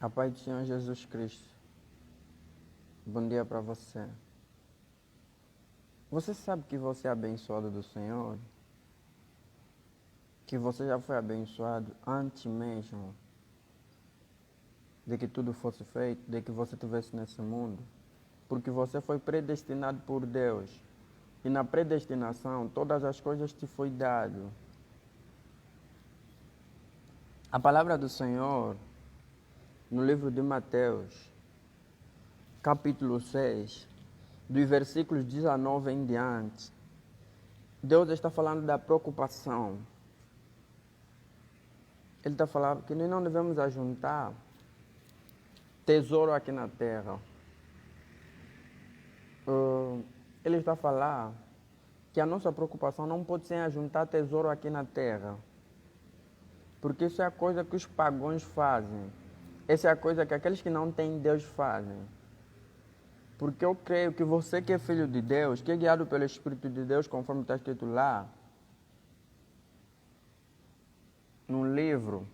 A paz do Senhor Jesus Cristo. Bom dia para você. Você sabe que você é abençoado do Senhor? Que você já foi abençoado antes mesmo de que tudo fosse feito, de que você estivesse nesse mundo? Porque você foi predestinado por Deus. E na predestinação, todas as coisas te foi dado. A palavra do Senhor, no livro de Mateus, capítulo 6, dos versículos 19 em diante, Deus está falando da preocupação. Ele está falando que nós não devemos ajuntar tesouro aqui na terra. Ele está falando que a nossa preocupação não pode ser ajuntar tesouro aqui na terra. Porque isso é a coisa que os pagãos fazem. Essa é a coisa que aqueles que não têm Deus fazem. Porque eu creio que você que é filho de Deus, que é guiado pelo Espírito de Deus, conforme está escrito lá, no livro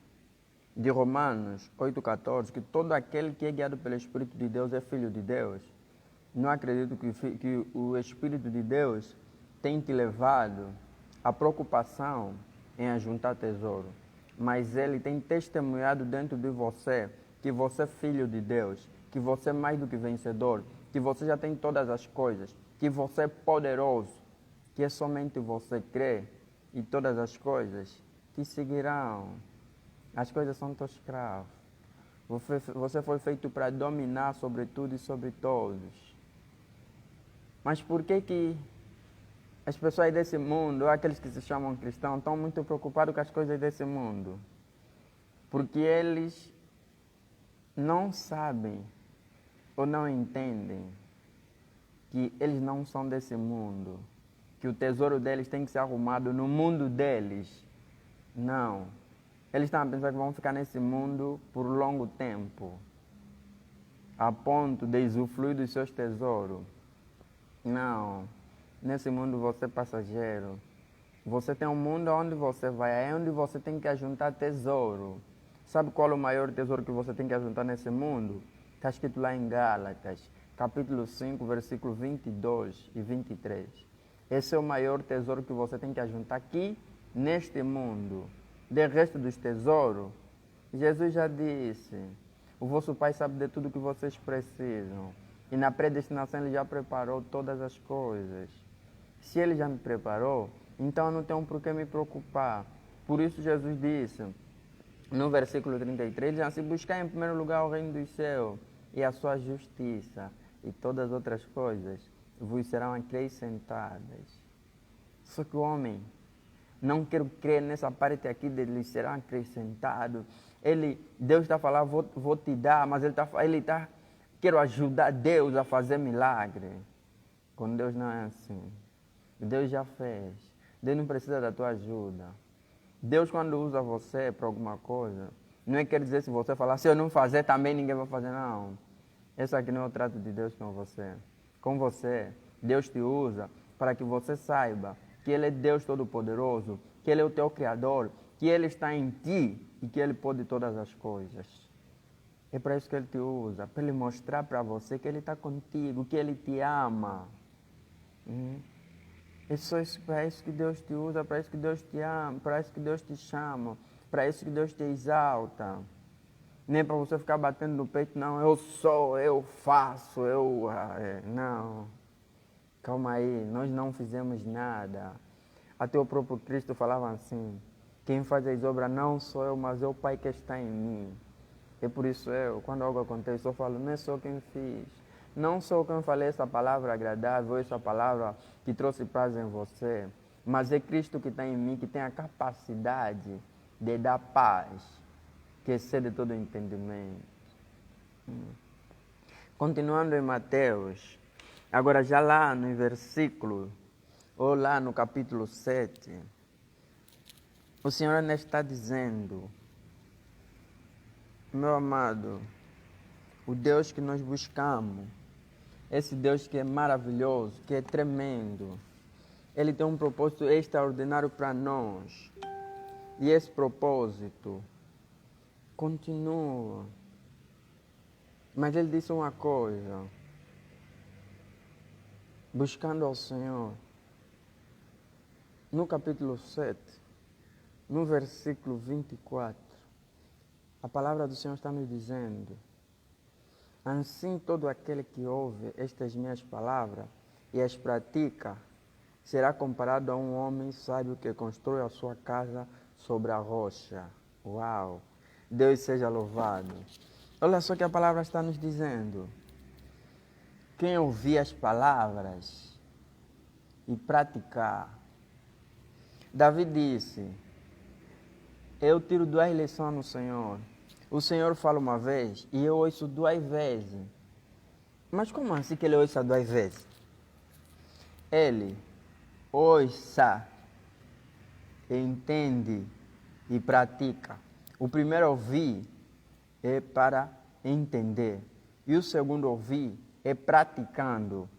de Romanos 8,14, que todo aquele que é guiado pelo Espírito de Deus é filho de Deus. Não acredito que o Espírito de Deus tem te levado à preocupação em ajuntar tesouro. Mas Ele tem testemunhado dentro de você que você é filho de Deus, que você é mais do que vencedor, que você já tem todas as coisas, que você é poderoso, que é somente você crer e todas as coisas te seguirão. As coisas são teu escravo. Você foi feito para dominar sobre tudo e sobre todos. Mas por que as pessoas desse mundo, ou aqueles que se chamam cristãos, estão muito preocupados com as coisas desse mundo? Porque eles não sabem ou não entendem que eles não são desse mundo, que o tesouro deles tem que ser arrumado no mundo deles. Não. Eles estão a pensar que vão ficar nesse mundo por longo tempo, a ponto de usufruir dos seus tesouros. Não. Nesse mundo você é passageiro. Você tem um mundo onde você vai, é onde você tem que ajuntar tesouro. Sabe qual é o maior tesouro que você tem que ajuntar nesse mundo? Está escrito lá em Gálatas, capítulo 5, versículo 22 e 23. Esse é o maior tesouro que você tem que ajuntar aqui, neste mundo. De resto dos tesouros, Jesus já disse, o vosso Pai sabe de tudo que vocês precisam. E na predestinação Ele já preparou todas as coisas. Se Ele já me preparou, então eu não tenho por que me preocupar. Por isso Jesus disse, no versículo 33, ele diz assim, buscar em primeiro lugar o reino dos céus e a sua justiça, e todas as outras coisas vos serão acrescentadas. Só que o homem não quer crer nessa parte aqui de lhes serão acrescentados. Deus está falando, vou te dar, mas quero ajudar Deus a fazer milagre. Com Deus não é assim. Deus já fez. Deus não precisa da tua ajuda. Deus, quando usa você para alguma coisa, não quer dizer se você falar, se eu não fazer, também ninguém vai fazer, não. Esse aqui não é o trato de Deus com você. Com você, Deus te usa para que você saiba que Ele é Deus Todo-Poderoso, que Ele é o teu Criador, que Ele está em ti e que Ele pode todas as coisas. É para isso que Ele te usa, para Ele mostrar para você que Ele está contigo, que Ele te ama. É só isso, para isso que Deus te usa, para isso que Deus te ama, para isso que Deus te chama, para isso que Deus te exalta. Nem para você ficar batendo no peito, não, eu sou, eu faço, não. Calma aí, nós não fizemos nada. Até o próprio Cristo falava assim, quem faz as obras não sou eu, mas é o Pai que está em mim. É por isso quando algo acontece, eu falo, não é só quem fiz. Não sou quem falei essa palavra agradável, essa palavra que trouxe paz em você, mas é Cristo que está em mim, que tem a capacidade de dar paz, que excede todo entendimento. Continuando em Mateus, agora já lá no versículo, ou lá no capítulo 7, o Senhor ainda está dizendo, meu amado, o Deus que nós buscamos, esse Deus que é maravilhoso, que é tremendo, Ele tem um propósito extraordinário para nós. E esse propósito continua. Mas ele disse uma coisa: buscando ao Senhor. No capítulo 7, no versículo 24, a palavra do Senhor está nos dizendo: assim todo aquele que ouve estas minhas palavras e as pratica, será comparado a um homem sábio que constrói a sua casa sobre a rocha. Uau! Deus seja louvado. Olha só que a palavra está nos dizendo: quem ouvir as palavras e praticar. Davi disse: eu tiro 2 lições no Senhor. O Senhor fala uma vez e eu ouço 2 vezes. Mas como assim que ele ouça 2 vezes? Ele ouça, entende e pratica. O primeiro ouvir é para entender. E o segundo ouvir é praticando.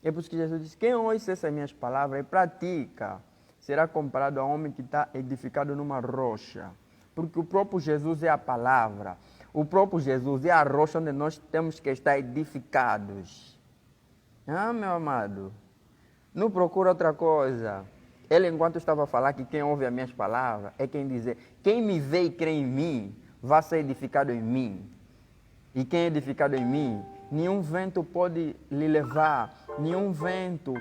É por isso que Jesus disse: quem ouça essas minhas palavras e pratica, será comparado a um homem que está edificado numa rocha. Porque o próprio Jesus é a palavra. O próprio Jesus é a rocha onde nós temos que estar edificados. Ah, meu amado, não procura outra coisa. Ele, enquanto estava a falar que quem ouve as minhas palavras, é quem dizer: quem me vê e crê em mim, vai ser edificado em mim. E quem é edificado em mim, nenhum vento pode lhe levar, nenhum vento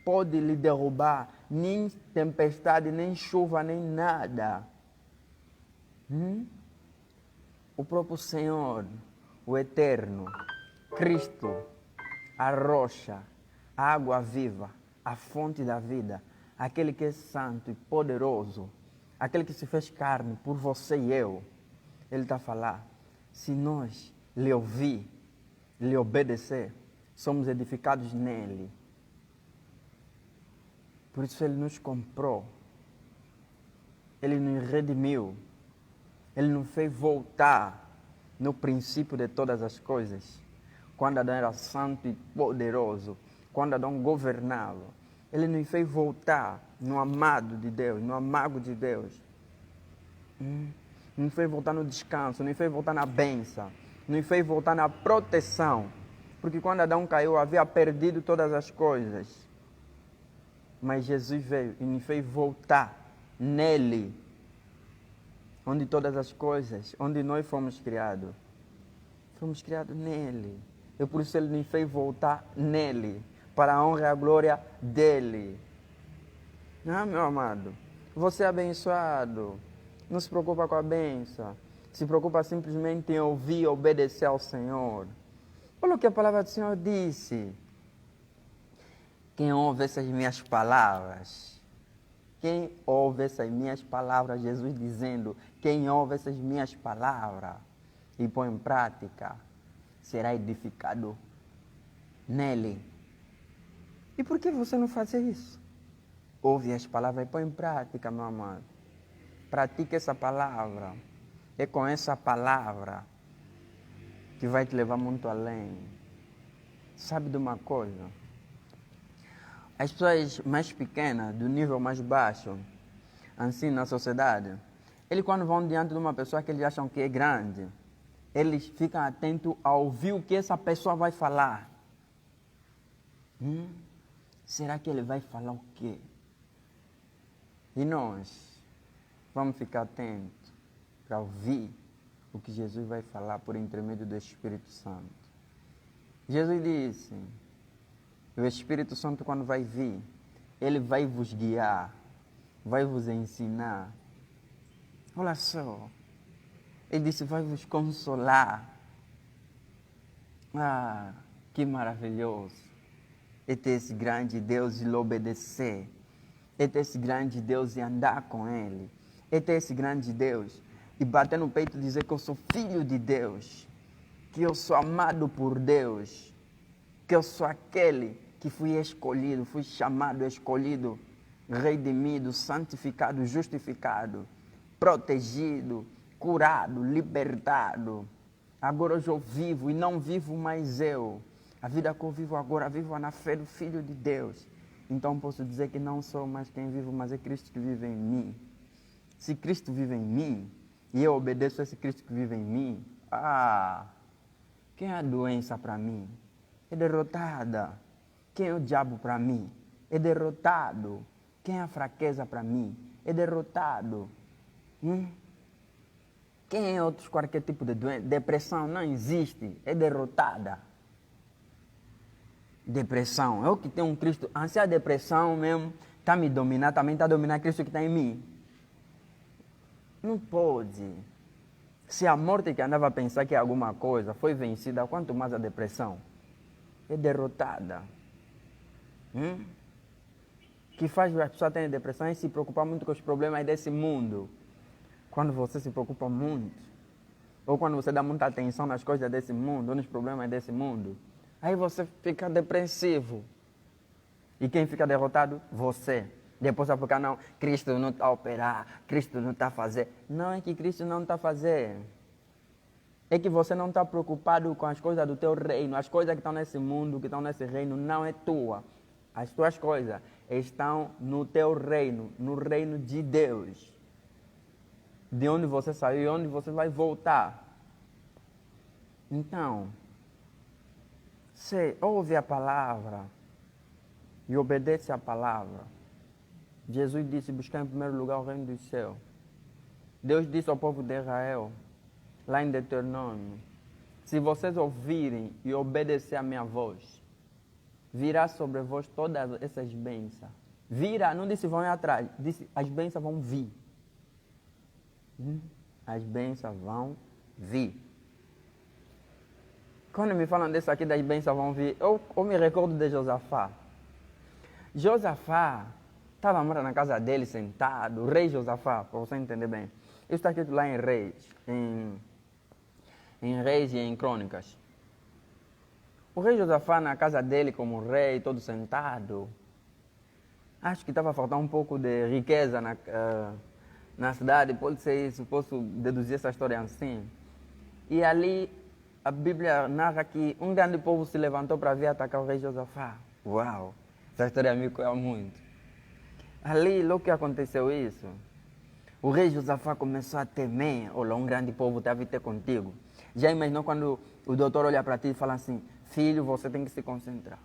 pode lhe derrubar, nem tempestade, nem chuva, nem nada. O próprio Senhor, o Eterno, Cristo, a rocha, a água viva, a fonte da vida, aquele que é santo e poderoso, aquele que se fez carne por você e eu, ele está a falar: se nós lhe ouvir, lhe obedecer, somos edificados nele. Por isso ele nos comprou, ele nos redimiu, ele nos fez voltar no princípio de todas as coisas. Quando Adão era santo e poderoso, quando Adão governava, ele nos fez voltar no amado de Deus, no amago de Deus. Nos fez voltar no descanso, nos fez voltar na bênção, nos fez voltar na proteção. Porque quando Adão caiu, havia perdido todas as coisas. Mas Jesus veio e nos fez voltar nele, onde todas as coisas, onde nós fomos criados. Fomos criados nele. E por isso ele nos fez voltar nele, para a honra e a glória dele. Ah, meu amado, você é abençoado. Não se preocupa com a bênção. Se preocupa simplesmente em ouvir e obedecer ao Senhor. Olha o que a palavra do Senhor disse: quem ouve essas minhas palavras, quem ouve essas minhas palavras, Jesus dizendo: quem ouve essas minhas palavras e põe em prática, será edificado nele. E por que você não faz isso? Ouve as palavras e põe em prática, meu amado. Pratique essa palavra. É com essa palavra que vai te levar muito além. Sabe de uma coisa? As pessoas mais pequenas, do nível mais baixo, assim na sociedade, eles quando vão diante de uma pessoa que eles acham que é grande, eles ficam atentos a ouvir o que essa pessoa vai falar. Será que ele vai falar o quê? E nós vamos ficar atentos para ouvir o que Jesus vai falar por intermédio do Espírito Santo. Jesus disse: o Espírito Santo, quando vai vir, ele vai vos guiar, vai vos ensinar. Olha só, ele disse: vai vos consolar. Ah, que maravilhoso é ter esse grande Deus e lhe obedecer. É ter esse grande Deus e andar com ele. É ter esse grande Deus e bater no peito e dizer que eu sou filho de Deus, que eu sou amado por Deus, que eu sou aquele que fui escolhido, fui chamado, escolhido, redimido, santificado, justificado, protegido, curado, libertado. Agora hoje eu vivo e não vivo mais eu. A vida que eu vivo agora, vivo na fé do Filho de Deus. Então posso dizer que não sou mais quem vivo, mas é Cristo que vive em mim. Se Cristo vive em mim, e eu obedeço a esse Cristo que vive em mim, Quem é a doença para mim? É derrotada. Quem é o diabo para mim? É derrotado. Quem é a fraqueza para mim? É derrotado. Quem é outros qualquer tipo de doença? Depressão não existe. É derrotada. Depressão. Eu que tenho um Cristo. Se a depressão mesmo está me dominando, também está dominando Cristo que está em mim. Não pode. Se a morte que andava a pensar que é alguma coisa foi vencida, quanto mais a depressão? É derrotada. Que faz as pessoas terem depressão é se preocupar muito com os problemas desse mundo. Quando você se preocupa muito, ou quando você dá muita atenção nas coisas desse mundo, ou nos problemas desse mundo, aí você fica depressivo. E quem fica derrotado? Você. Depois vai ficar, não, Cristo não está a operar, Cristo não está a fazer. Não é que Cristo não está a fazer. É que você não está preocupado com as coisas do teu reino. As coisas que estão nesse mundo, que estão nesse reino, não é tua. As tuas coisas estão no teu reino, no reino de Deus. De onde você saiu e onde você vai voltar. Então, você ouve a palavra e obedece a palavra. Jesus disse, buscar em primeiro lugar o reino do céu. Deus disse ao povo de Israel, lá em Deuteronômio, se vocês ouvirem e obedecer a minha voz, virá sobre vós todas essas bênçãos. Virá, não disse vão ir atrás, disse as bênçãos vão vir. As bênçãos vão vir. Quando me falam disso aqui das bênçãos vão vir, eu me recordo de Josafá. Josafá estava morando na casa dele sentado, o rei Josafá, para você entender bem. Isso está escrito lá em Reis, em Reis e em Crônicas. O rei Josafá na casa dele como rei, todo sentado. Acho que estava faltando um pouco de riqueza na cidade, pode ser isso, posso deduzir essa história assim. E ali a Bíblia narra que um grande povo se levantou para vir atacar o rei Josafá. Uau, essa história me coia muito. Ali, logo que aconteceu isso, o rei Josafá começou a temer, olha, um grande povo está a vir ter contigo. Já imaginou quando o doutor olha para ti e fala assim, filho, você tem que se concentrar.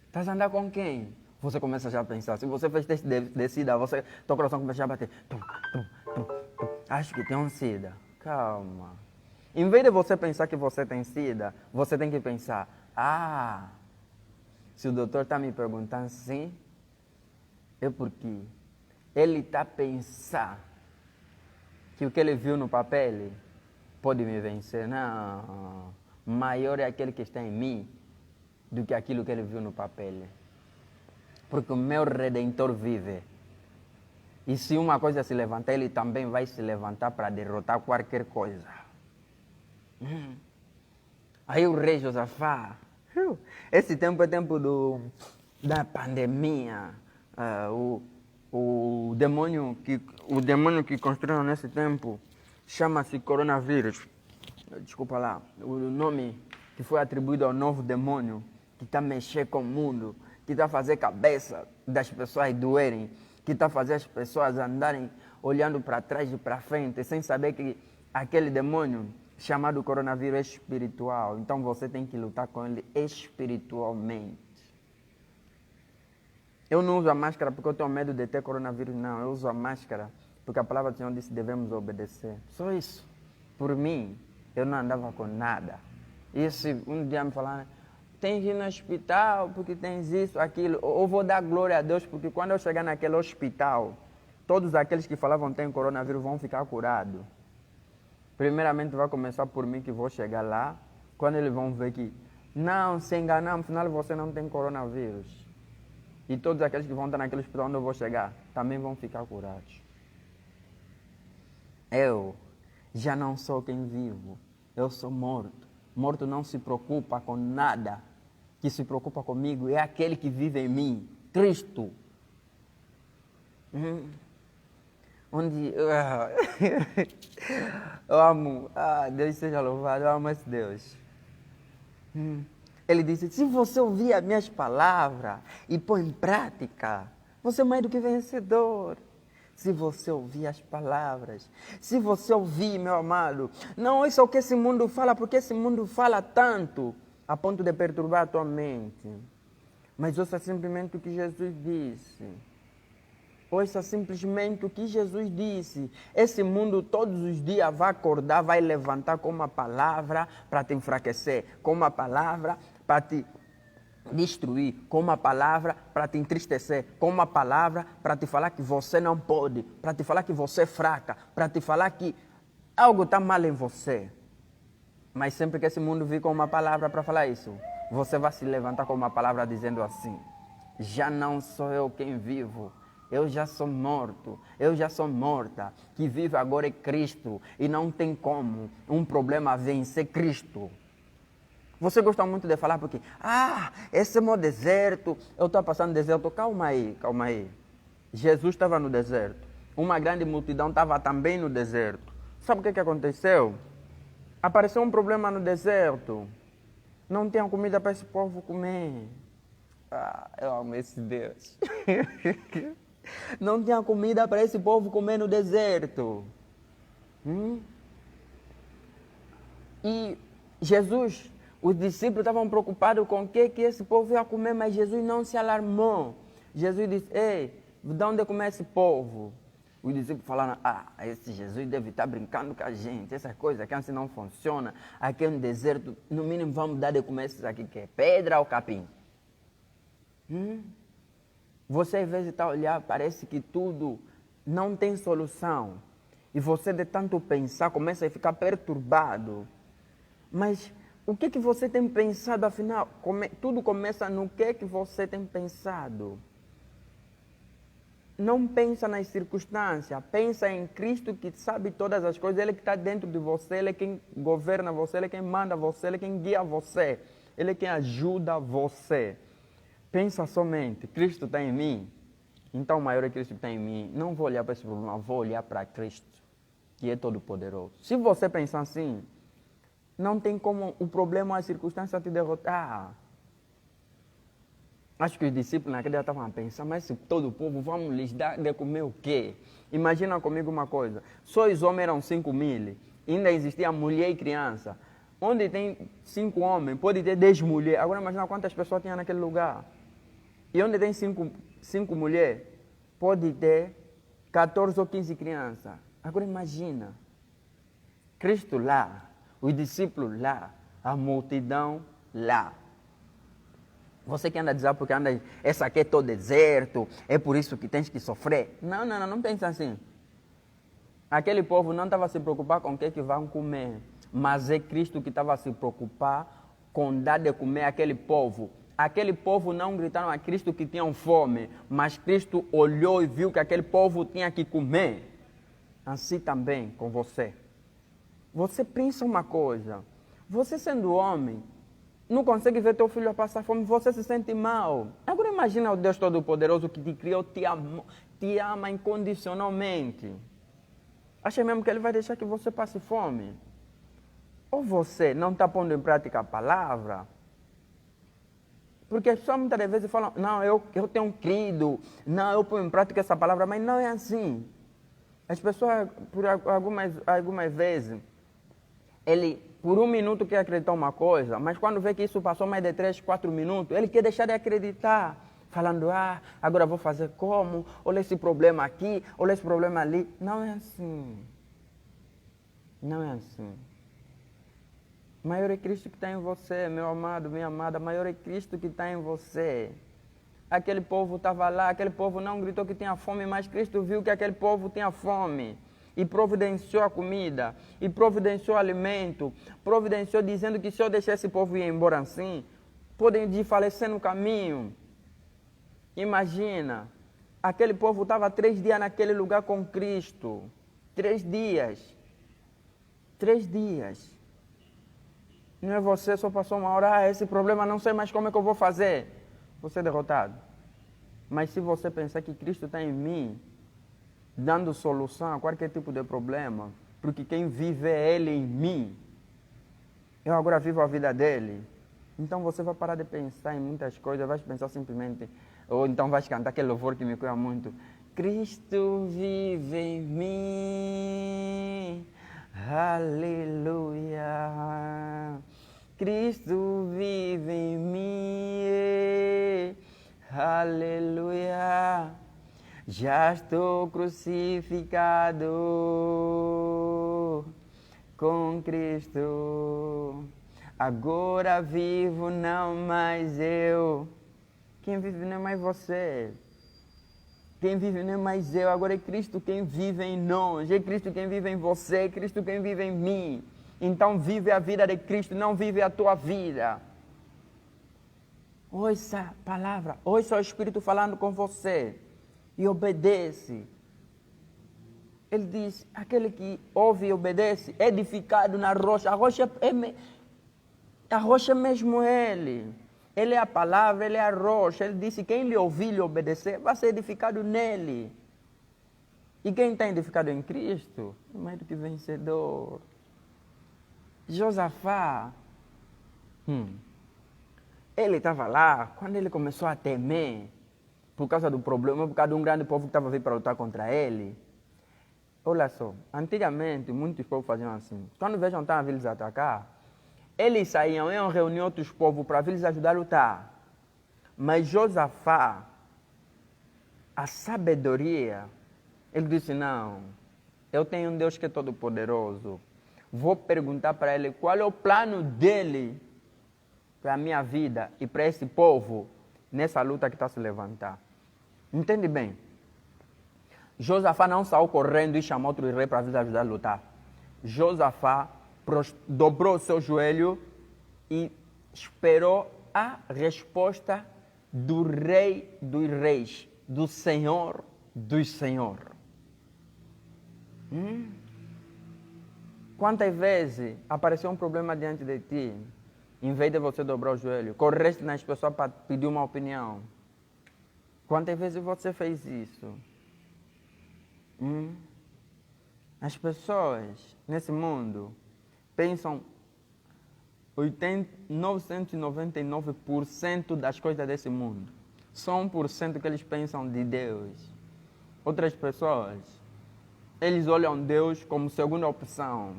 Estás a andar com quem? Você começa já a pensar, se você fez teste de SIDA, teu coração começa a bater. Tum, tum, tum, tum. Acho que tem um SIDA. Calma. Em vez de você pensar que você tem SIDA, você tem que pensar, se o doutor está me perguntando assim, é porque ele está a pensar que o que ele viu no papel pode me vencer. Não, maior é aquele que está em mim do que aquilo que ele viu no papel. Porque o meu Redentor vive. E se uma coisa se levantar, ele também vai se levantar para derrotar qualquer coisa. Aí o rei Josafá, esse tempo é tempo da pandemia. O demônio que construíram nesse tempo chama-se coronavírus. Desculpa lá, o nome que foi atribuído ao novo demônio que está a mexer com o mundo, que está a fazer a cabeça das pessoas doerem, que está a fazer as pessoas andarem olhando para trás e para frente, sem saber que aquele demônio chamado coronavírus é espiritual. Então você tem que lutar com ele espiritualmente. Eu não uso a máscara porque eu tenho medo de ter coronavírus, não. Eu uso a máscara porque a palavra do Senhor disse que devemos obedecer. Só isso. Por mim, eu não andava com nada. E se um dia me falar, tens que ir no hospital porque tens isso, aquilo, eu vou dar glória a Deus porque quando eu chegar naquele hospital, todos aqueles que falavam que tem coronavírus vão ficar curados. Primeiramente vai começar por mim que vou chegar lá, quando eles vão ver que não, se enganamos, afinal você não tem coronavírus. E todos aqueles que vão estar naquele hospital onde eu vou chegar, também vão ficar curados. Eu já não sou quem vivo, eu sou morto. Morto não se preocupa com nada. Que se preocupa comigo é aquele que vive em mim, Cristo. Onde eu amo, Deus seja louvado, eu amo esse Deus. Ele disse, se você ouvir as minhas palavras e pôr em prática, você é mais do que vencedor. Se você ouvir as palavras, se você ouvir, meu amado, não ouça o que esse mundo fala, porque esse mundo fala tanto a ponto de perturbar a tua mente. Mas ouça simplesmente o que Jesus disse. Ouça simplesmente o que Jesus disse. Esse mundo todos os dias vai acordar, vai levantar com uma palavra para te enfraquecer, com uma palavra para te destruir, com uma palavra para te entristecer, com uma palavra para te falar que você não pode, para te falar que você é fraca, para te falar que algo está mal em você. Mas sempre que esse mundo vir com uma palavra para falar isso, você vai se levantar com uma palavra dizendo assim: já não sou eu quem vivo, eu já sou morto, eu já sou morta, que vive agora é Cristo, e não tem como um problema vencer Cristo. Você gosta muito de falar porque, esse é o meu deserto, eu estou passando no deserto. Calma aí, calma aí. Jesus estava no deserto. Uma grande multidão estava também no deserto. Sabe o que aconteceu? Apareceu um problema no deserto. Não tinha comida para esse povo comer. Eu amo esse Deus. Não tinha comida para esse povo comer no deserto. E Jesus... Os discípulos estavam preocupados com o que esse povo ia comer, mas Jesus não se alarmou. Jesus disse: ei, de onde comer esse povo? Os discípulos falaram: esse Jesus deve estar brincando com a gente, essas coisas aqui assim não funcionam. Aqui é um deserto, no mínimo vamos dar de comer esses aqui, que é pedra ou capim? Você às vezes está a olhar, parece que tudo não tem solução. E você de tanto pensar começa a ficar perturbado. Mas... o que você tem pensado, afinal? Tudo começa no que você tem pensado. Não pensa nas circunstâncias, pensa em Cristo que sabe todas as coisas, Ele que está dentro de você, Ele é quem governa você, Ele é quem manda você, Ele é quem guia você, Ele é quem ajuda você. Pensa somente, Cristo está em mim, então o maior é Cristo que está em mim. Não vou olhar para esse problema, vou olhar para Cristo, que é todo poderoso. Se você pensar assim, não tem como o problema ou a circunstância te derrotar. Acho que os discípulos naquele dia estavam a pensar: mas se todo o povo, vamos lhes dar de comer o quê? Imagina comigo uma coisa: só os homens eram 5.000, ainda existia mulher e criança. Onde tem 5 homens, pode ter 10 mulheres. Agora imagina quantas pessoas tinha naquele lugar. E onde tem 5 mulheres, pode ter 14 ou 15 crianças. Agora imagina, Cristo lá, os discípulos lá, a multidão lá. Você que anda a dizer porque anda, essa aqui é todo deserto, é por isso que tens que sofrer. Não pensa assim. Aquele povo não estava a se preocupar com o que vão comer, mas é Cristo que estava a se preocupar com dar de comer àquele povo. Aquele povo não gritaram a Cristo que tinham fome, mas Cristo olhou e viu que aquele povo tinha que comer. Assim também com você. Você pensa uma coisa, você sendo homem, não consegue ver teu filho a passar fome, você se sente mal. Agora imagina o Deus Todo-Poderoso que te criou, te ama incondicionalmente. Acha mesmo que Ele vai deixar que você passe fome? Ou você não está pondo em prática a palavra? Porque as pessoas muitas vezes falam: não, eu tenho crido, não, eu ponho em prática essa palavra, mas não é assim. As pessoas, por algumas vezes, ele, por 1 minuto, quer acreditar uma coisa, mas quando vê que isso passou mais de 3, 4 minutos, ele quer deixar de acreditar, falando: agora vou fazer como? Olha esse problema aqui, olha esse problema ali. Não é assim. Não é assim. Maior é Cristo que está em você, meu amado, minha amada, maior é Cristo que está em você. Aquele povo estava lá, aquele povo não gritou que tinha fome, mas Cristo viu que aquele povo tinha fome. E providenciou a comida, e providenciou o alimento, providenciou dizendo que se eu deixar esse povo ir embora assim, podem falecer no caminho. Imagina, aquele povo estava 3 dias naquele lugar com Cristo. 3 dias. 3 dias. Não é você, só passou uma hora, esse problema não sei mais como é que eu vou fazer. Você é derrotado. Mas se você pensar que Cristo está em mim, dando solução a qualquer tipo de problema, porque quem vive é Ele em mim, eu agora vivo a vida dele, então você vai parar de pensar em muitas coisas, vai pensar simplesmente, ou então vai cantar aquele louvor que me cuida muito: Cristo vive em mim, aleluia. Cristo vive em mim, aleluia. Já estou crucificado com Cristo. Agora vivo, não mais eu. Quem vive não é mais você. Quem vive não é mais eu, agora é Cristo quem vive em nós, é Cristo quem vive em você, é Cristo quem vive em mim. Então vive a vida de Cristo, não vive a tua vida. Ouça a palavra, ouça o Espírito falando com você e obedece. Ele diz, aquele que ouve e obedece, é edificado na rocha. A rocha é mesmo Ele. Ele é a palavra, Ele é a rocha. Ele disse, quem lhe ouvir e lhe obedecer, vai ser edificado nele. E quem está edificado em Cristo, é mais do que vencedor. Josafá, ele estava lá, quando ele começou a temer, por causa do problema, por causa de um grande povo que estava vindo para lutar contra ele. Olha só, antigamente, muitos povos faziam assim. Quando vejam que eles atacar, eles saíam, iam reunir outros povos para vir lhes ajudar a lutar. Mas Josafá, a sabedoria, ele disse, não, eu tenho um Deus que é todo poderoso. Vou perguntar para ele qual é o plano dele para a minha vida e para esse povo nessa luta que está se levantar. Entende bem? Josafá não saiu correndo e chamou outro rei para vir ajudar a lutar. Josafá dobrou o seu joelho e esperou a resposta do Rei dos Reis, do Senhor dos Senhores. Quantas vezes apareceu um problema diante de ti, em vez de você dobrar o joelho, correste nas pessoas para pedir uma opinião? Quantas vezes você fez isso? As pessoas nesse mundo pensam 999% das coisas desse mundo. Só 1% que eles pensam de Deus. Outras pessoas, eles olham Deus como segunda opção.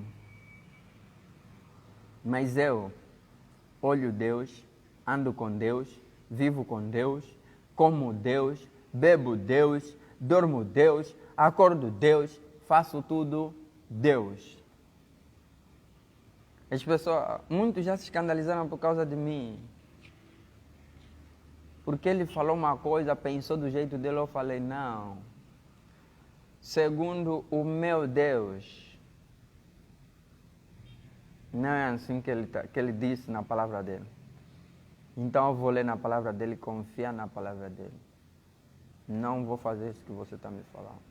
Mas eu olho Deus, ando com Deus, vivo com Deus, como Deus, bebo Deus, dormo Deus, acordo Deus, faço tudo Deus. As pessoas, muitos já se escandalizaram por causa de mim. Porque ele falou uma coisa, pensou do jeito dele, eu falei, não. Segundo o meu Deus, não é assim que ele disse na palavra dele. Então eu vou ler na palavra dele e confiar na palavra dele. Não vou fazer isso que você está me falando.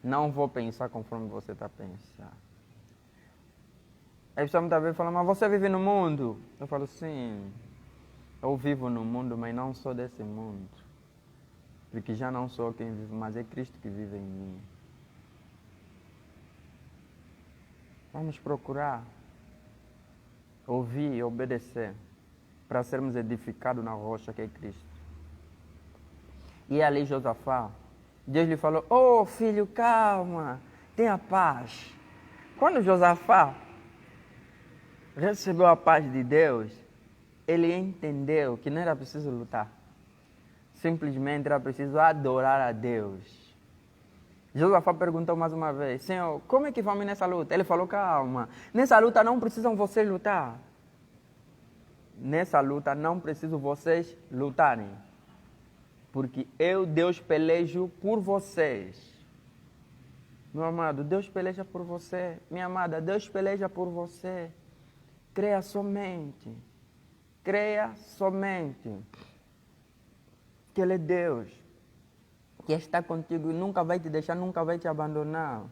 Não vou pensar conforme você está pensando. Aí a pessoa muitas vezes fala, mas você vive no mundo? Eu falo, sim, eu vivo no mundo, mas não sou desse mundo. Porque já não sou quem vive, mas é Cristo que vive em mim. Vamos procurar ouvir e obedecer para sermos edificados na rocha que é Cristo. E ali Josafá, Deus lhe falou, oh filho, calma, tenha paz. Quando Josafá recebeu a paz de Deus, ele entendeu que não era preciso lutar. Simplesmente era preciso adorar a Deus. Josafá perguntou mais uma vez, Senhor, como é que vamos nessa luta? Ele falou, calma, nessa luta não precisam vocês lutar. Nessa luta não preciso vocês lutarem. Porque eu, Deus, pelejo por vocês. Meu amado, Deus peleja por você. Minha amada, Deus peleja por você. Creia somente. Creia somente que Ele é Deus, que está contigo e nunca vai te deixar, nunca vai te abandonar.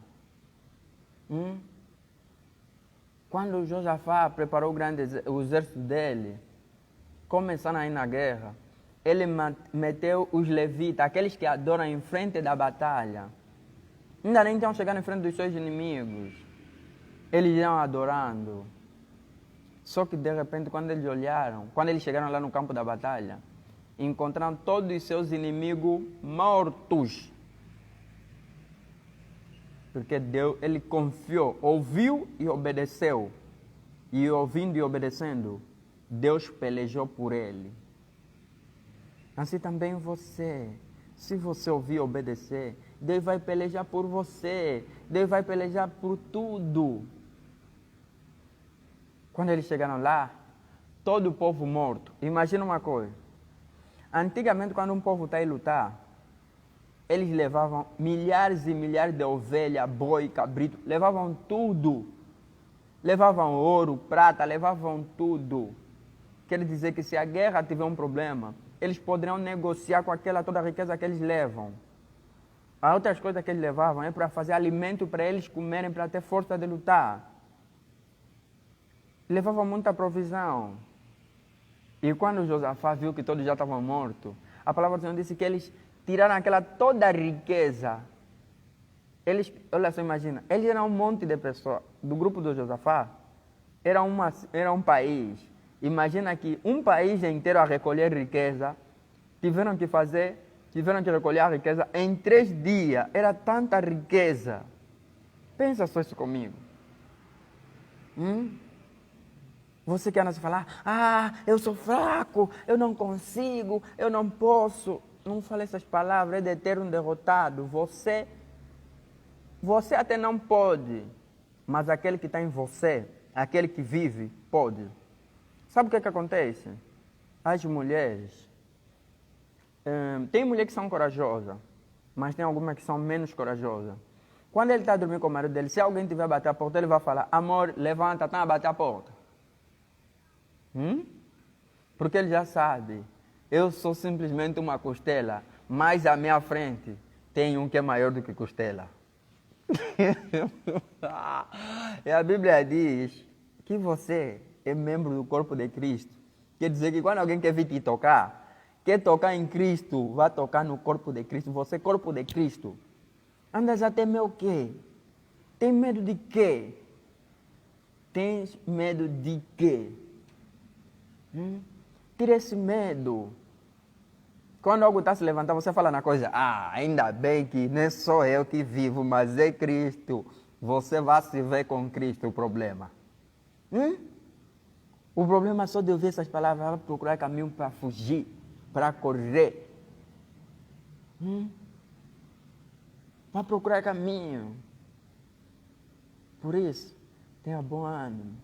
Quando Josafá preparou o exército dele, começando a ir na guerra, ele meteu os levitas, aqueles que adoram em frente da batalha. Ainda nem tinham chegado em frente dos seus inimigos. Eles iam adorando. Só que de repente, quando eles olharam, quando eles chegaram lá no campo da batalha, encontraram todos os seus inimigos mortos. Porque Deus, ele confiou, ouviu e obedeceu. E ouvindo e obedecendo, Deus pelejou por ele. Assim também você. Se você ouvir e obedecer, Deus vai pelejar por você. Deus vai pelejar por tudo. Quando eles chegaram lá, todo o povo morto. Imagina uma coisa. Antigamente, quando um povo está a lutar, eles levavam milhares e milhares de ovelhas, boi, cabrito, levavam tudo. Levavam ouro, prata, levavam tudo. Quer dizer que se a guerra tiver um problema, eles poderão negociar com aquela toda a riqueza que eles levam. As outras coisas que eles levavam é para fazer alimento para eles comerem, para ter força de lutar. Levavam muita provisão. E quando Josafá viu que todos já estavam mortos, a palavra do Senhor disse que eles tiraram aquela toda a riqueza. Eles, olha só, imagina, eles eram um monte de pessoas. Do grupo do Josafá, era um país. Imagina que um país inteiro a recolher riqueza, tiveram que recolher a riqueza em 3 dias. Era tanta riqueza. Pensa só isso comigo. Você que anda se falar, eu sou fraco, eu não consigo, eu não posso. Não fale essas palavras, é de ter um derrotado. Você até não pode, mas aquele que está em você, aquele que vive, pode. Sabe o que acontece? As mulheres, tem mulheres que são corajosas, mas tem algumas que são menos corajosas. Quando ele está dormindo com o marido dele, se alguém tiver a bater a porta, ele vai falar, amor, levanta, está a bater a porta. Porque ele já sabe, eu sou simplesmente uma costela, mas à minha frente tem um que é maior do que costela. E a Bíblia diz que você é membro do corpo de Cristo. Quer dizer que quando alguém quer vir te tocar, quer tocar em Cristo, vai tocar no corpo de Cristo. Você é corpo de Cristo. Andas a temer o quê? Tem medo de quê? Tens medo de quê? Tira esse medo. Quando algo está se levantando, você fala na coisa, ainda bem que não sou eu que vivo, mas é Cristo. Você vai se ver com Cristo o problema. O problema é só de ouvir essas palavras, vai procurar caminho para fugir, para correr. Vai procurar caminho. Por isso, tenha bom ânimo.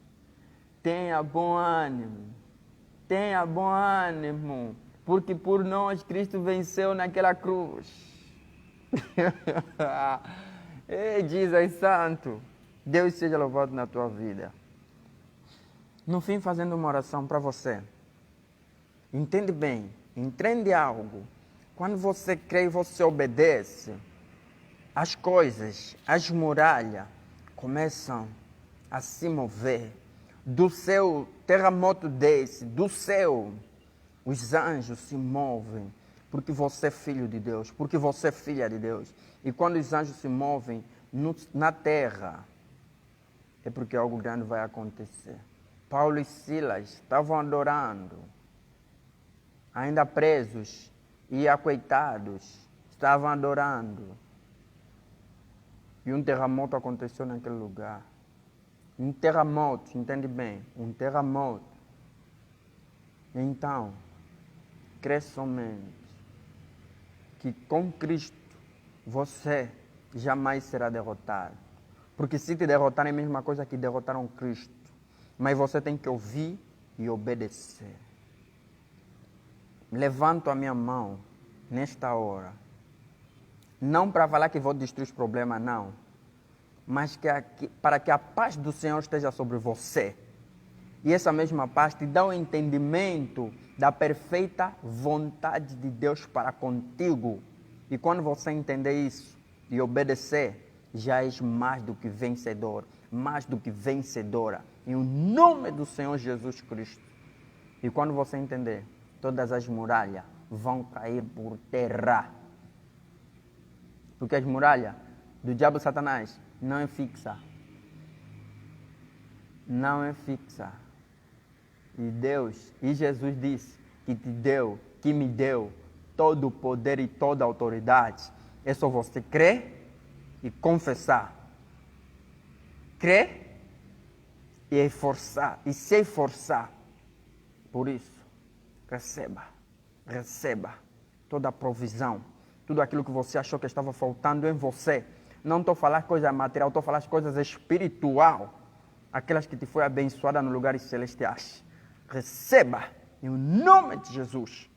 Tenha bom ânimo. Tenha bom ânimo. Porque por nós Cristo venceu naquela cruz. Ei, Jesus Santo, Deus seja louvado na tua vida. No fim, fazendo uma oração para você. Entende bem, entende algo. Quando você crê e você obedece, as coisas, as muralhas começam a se mover. Do céu, terremoto desce, do céu. Os anjos se movem, porque você é filho de Deus, porque você é filha de Deus. E quando os anjos se movem na terra, é porque algo grande vai acontecer. Paulo e Silas estavam adorando, ainda presos e acoitados, estavam adorando. E um terremoto aconteceu naquele lugar. Um terremoto, entende bem? Um terremoto. Então, crê somente que com Cristo você jamais será derrotado. Porque se te derrotarem é a mesma coisa que derrotaram Cristo. Mas você tem que ouvir e obedecer. Levanto a minha mão nesta hora. Não para falar que vou destruir os problemas, não. Mas para que a paz do Senhor esteja sobre você. E essa mesma paz te dá o entendimento da perfeita vontade de Deus para contigo. E quando você entender isso e obedecer, já és mais do que vencedor, mais do que vencedora. Em nome do Senhor Jesus Cristo. E quando você entender, todas as muralhas vão cair por terra. Porque as muralhas do diabo Satanás não é fixa. Não é fixa. E Deus, e Jesus disse que me deu todo o poder e toda a autoridade. É só você crer e confessar crer e esforçar, e se esforçar. Por isso, receba toda a provisão, tudo aquilo que você achou que estava faltando em você. Não estou a falar coisa material, estou a falar coisas espiritual, aquelas que te foi abençoada nos lugares celestiais. Receba, em nome de Jesus.